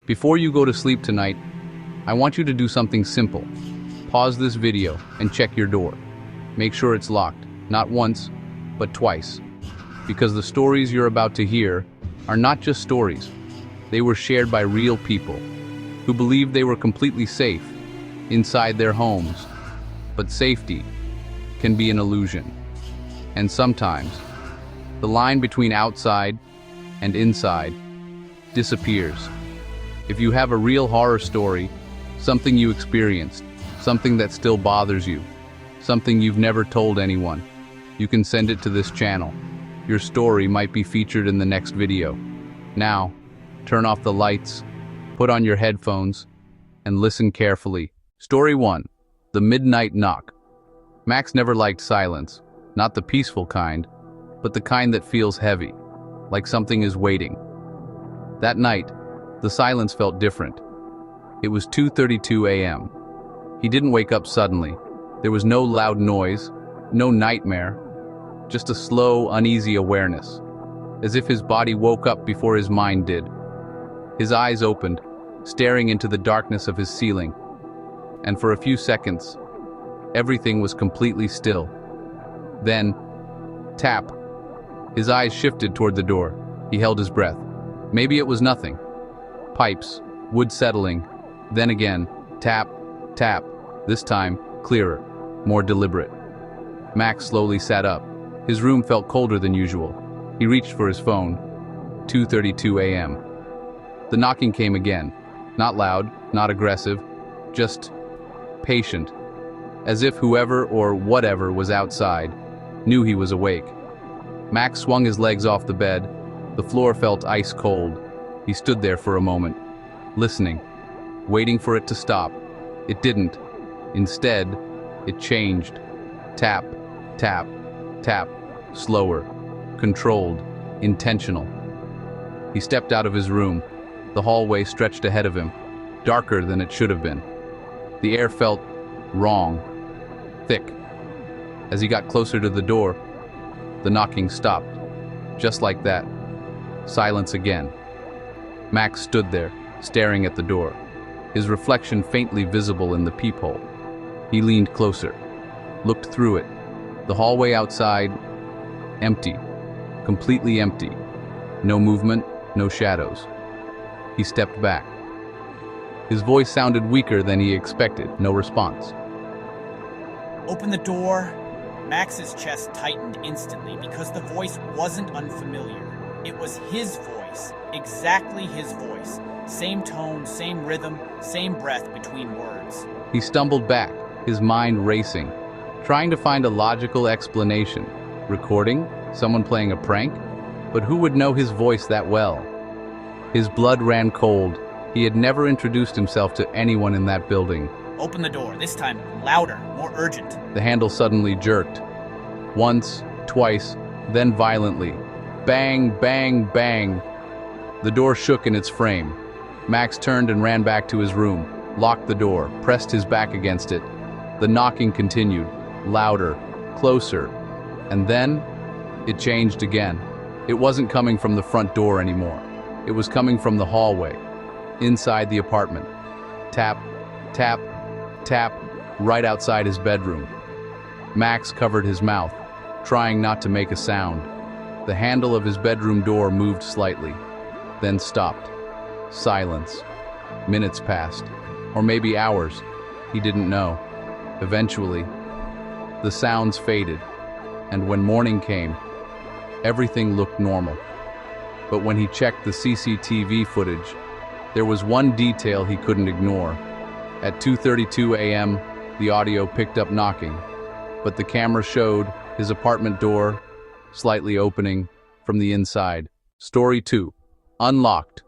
Before you go to sleep tonight, I want you to do something simple. Pause this video and check your door. Make sure it's locked, not once, but twice. Because the stories you're about to hear are not just stories. They were shared by real people who believed they were completely safe inside their homes. But safety can be an illusion. And sometimes, the line between outside and inside disappears. If you have a real horror story, something you experienced, something that still bothers you, something you've never told anyone, you can send it to this channel. Your story might be featured in the next video. Now, turn off the lights, put on your headphones, and listen carefully. Story 1. The Midnight Knock. Max never liked silence, not the peaceful kind, but the kind that feels heavy, like something is waiting. That night, the silence felt different. It was 2:32 a.m. He didn't wake up suddenly. There was no loud noise, no nightmare, just a slow, uneasy awareness, as if his body woke up before his mind did. His eyes opened, staring into the darkness of his ceiling, and for a few seconds, everything was completely still. Then, tap. His eyes shifted toward the door. He held his breath. Maybe it was nothing. Pipes, wood settling. Then again, tap, tap. This time, clearer, more deliberate. Max slowly sat up. His room felt colder than usual. He reached for his phone. 2:32 a.m. The knocking came again. Not loud, not aggressive, just patient, as if whoever or whatever was outside knew he was awake. Max swung his legs off the bed. The floor felt ice cold. He stood there for a moment, listening, waiting for it to stop. It didn't. Instead, it changed. Tap, tap, tap, slower, controlled, intentional. He stepped out of his room. The hallway stretched ahead of him, darker than it should have been. The air felt wrong, thick. As he got closer to the door, the knocking stopped. Just like that. Silence again. Max stood there, staring at the door, his reflection faintly visible in the peephole. He leaned closer, looked through it. The hallway outside, empty, completely empty. No movement, no shadows. He stepped back. His voice sounded weaker than he expected. No response. Open the door. Max's chest tightened instantly because the voice wasn't unfamiliar. It was his voice, exactly his voice. Same tone, same rhythm, same breath between words. He stumbled back, his mind racing, trying to find a logical explanation. Recording? Someone playing a prank? But who would know his voice that well? His blood ran cold. He had never introduced himself to anyone in that building. Open the door, this time louder, more urgent. The handle suddenly jerked. Once, twice, then violently. Bang, bang, bang. The door shook in its frame. Max turned and ran back to his room, locked the door, pressed his back against it. The knocking continued, louder, closer, and then it changed again. It wasn't coming from the front door anymore. It was coming from the hallway, inside the apartment. Tap, tap, tap, right outside his bedroom. Max covered his mouth, trying not to make a sound. The handle of his bedroom door moved slightly, then stopped. Silence. Minutes passed, or maybe hours. He didn't know. Eventually, the sounds faded, and when morning came, everything looked normal. But when he checked the CCTV footage, there was one detail he couldn't ignore. At 2:32 a.m., the audio picked up knocking, but the camera showed his apartment door slightly opening from the inside. Story 2. Unlocked.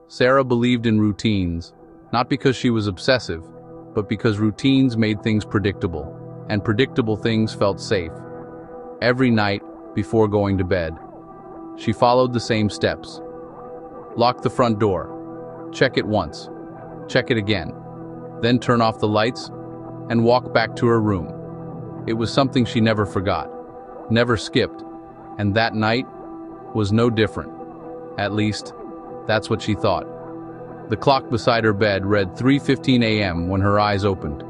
Sarah believed in routines, not because she was obsessive, but because routines made things predictable, and predictable things felt safe. Every night, before going to bed, she followed the same steps. Lock the front door. Check it once. Check it again. Then turn off the lights and walk back to her room. It was something she never forgot, never skipped, and that night was no different. At least, that's what she thought. The clock beside her bed read 3:15 a.m. when her eyes opened.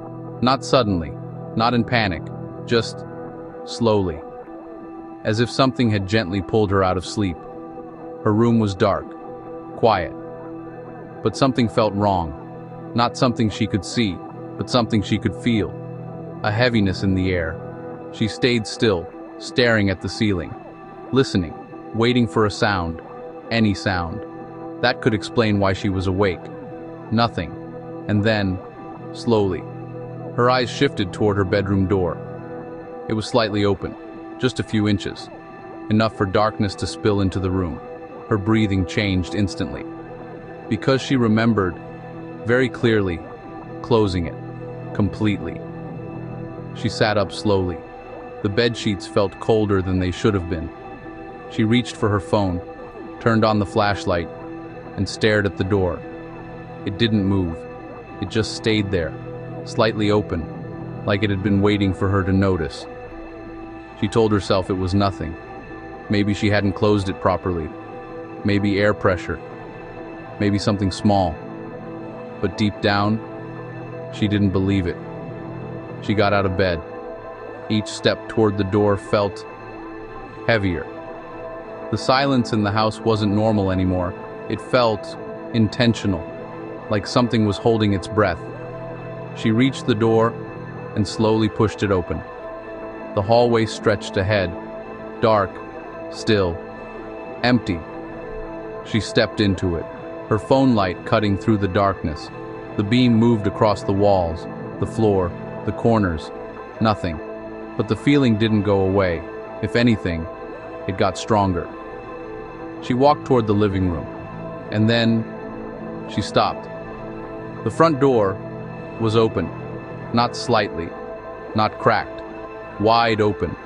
Not suddenly, not in panic, just slowly. As if something had gently pulled her out of sleep. Her room was dark, quiet. But something felt wrong. Not something she could see, but something she could feel. A heaviness in the air. She stayed still, staring at the ceiling, listening, waiting for a sound, any sound. That could explain why she was awake. Nothing. And then, slowly, her eyes shifted toward her bedroom door. It was slightly open, just a few inches, enough for darkness to spill into the room. Her breathing changed instantly. Because she remembered, very clearly, closing it, completely. She sat up slowly. The bed sheets felt colder than they should have been. She reached for her phone, turned on the flashlight, and stared at the door. It didn't move. It just stayed there, slightly open, like it had been waiting for her to notice. She told herself it was nothing. Maybe she hadn't closed it properly. Maybe air pressure. Maybe something small. But deep down, she didn't believe it. She got out of bed. Each step toward the door felt heavier. The silence in the house wasn't normal anymore. It felt intentional, like something was holding its breath. She reached the door and slowly pushed it open. The hallway stretched ahead, dark, still, empty. She stepped into it, her phone light cutting through the darkness. The beam moved across the walls, the floor, the corners. Nothing. But the feeling didn't go away. If anything, it got stronger. She walked toward the living room, and then she stopped. The front door was open, not slightly, not cracked, wide open.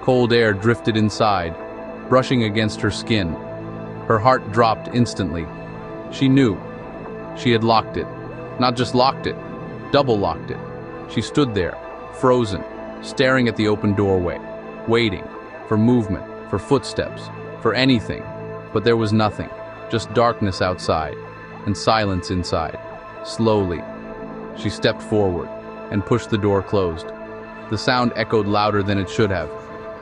Cold air drifted inside, brushing against her skin. Her heart dropped instantly. She knew. She had locked it. Not just locked it, double locked it. She stood there, frozen, staring at the open doorway, waiting for movement, for footsteps, for anything. But there was nothing, just darkness outside and silence inside. Slowly, she stepped forward and pushed the door closed. The sound echoed louder than it should have.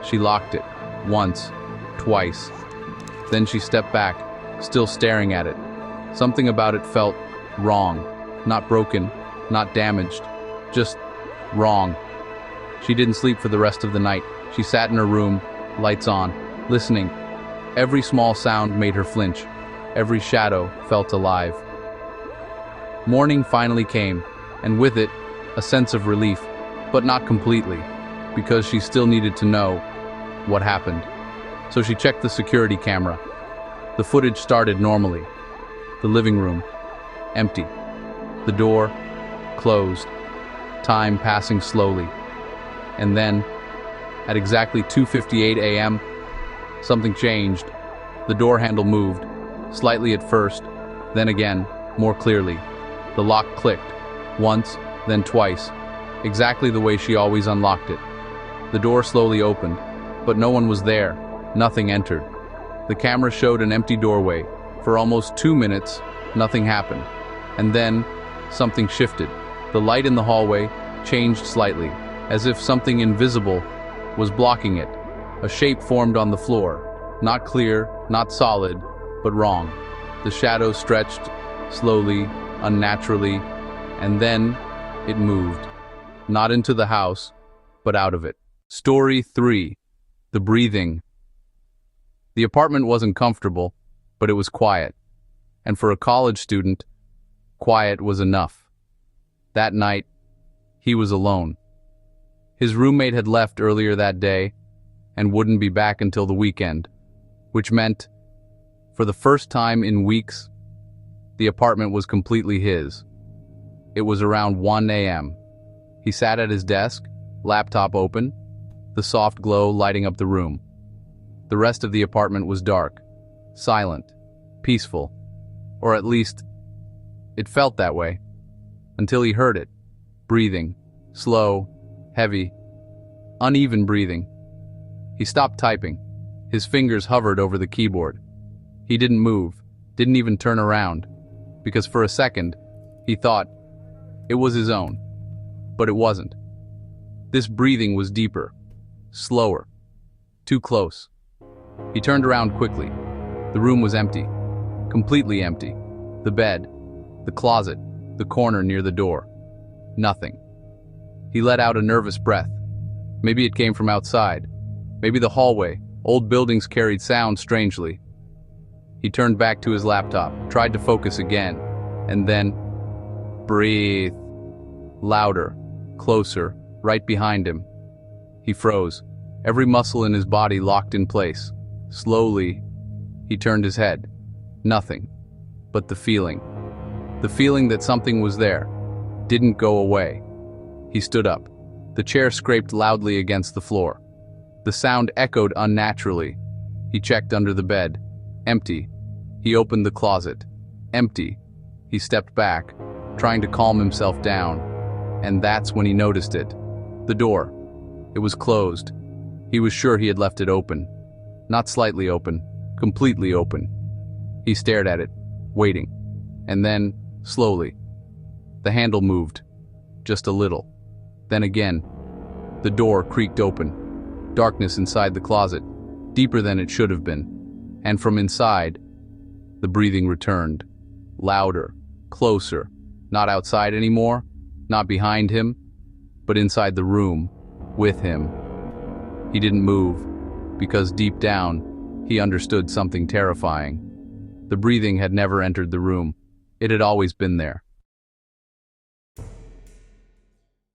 She locked it, once, twice. Then she stepped back, still staring at it. Something about it felt wrong, not broken, not damaged, just wrong. She didn't sleep for the rest of the night. She sat in her room, lights on, listening. Every small sound made her flinch. Every shadow felt alive. Morning finally came, and with it, a sense of relief, but not completely, because she still needed to know what happened. So she checked the security camera. The footage started normally. The living room, empty. The door, closed. Time passing slowly. And then, at exactly 2:58 a.m., something changed. The door handle moved, slightly at first, then again, more clearly. The lock clicked, once, then twice, exactly the way she always unlocked it. The door slowly opened, but no one was there. Nothing entered. The camera showed an empty doorway. For almost 2 minutes, nothing happened. And then, something shifted. The light in the hallway changed slightly, as if something invisible was blocking it. A shape formed on the floor. Not clear, not solid, but wrong. The shadow stretched, slowly, unnaturally, and then it moved. Not into the house, but out of it. Story 3. The breathing. The apartment wasn't comfortable, but it was quiet. And for a college student, quiet was enough. That night, he was alone. His roommate had left earlier that day and wouldn't be back until the weekend, which meant, for the first time in weeks, the apartment was completely his. It was around 1 a.m. He sat at his desk, laptop open, the soft glow lighting up the room. The rest of the apartment was dark, silent, peaceful, or at least, it felt that way, until he heard it, breathing, slow, heavy, uneven breathing. He stopped typing. His fingers hovered over the keyboard. He didn't move, didn't even turn around, because for a second, he thought it was his own. But it wasn't. This breathing was deeper, slower, too close. He turned around quickly. The room was empty, completely empty. The bed, the closet, the corner near the door. Nothing. He let out a nervous breath. Maybe it came from outside. Maybe the hallway. Old buildings carried sound strangely. He turned back to his laptop, tried to focus again, and then, breathe. Louder, closer, right behind him. He froze, every muscle in his body locked in place. Slowly, he turned his head. Nothing. But the feeling that something was there, didn't go away. He stood up. The chair scraped loudly against the floor. The sound echoed unnaturally. He checked under the bed. Empty. He opened the closet. Empty. He stepped back, trying to calm himself down. And that's when he noticed it. The door. It was closed. He was sure he had left it open. Not slightly open, completely open. He stared at it, waiting. And then, slowly, the handle moved. Just a little. Then again, the door creaked open. Darkness inside the closet, deeper than it should have been. And from inside, the breathing returned. Louder, closer, not outside anymore, not behind him, but inside the room, with him. He didn't move, because deep down, he understood something terrifying. The breathing had never entered the room. It had always been there.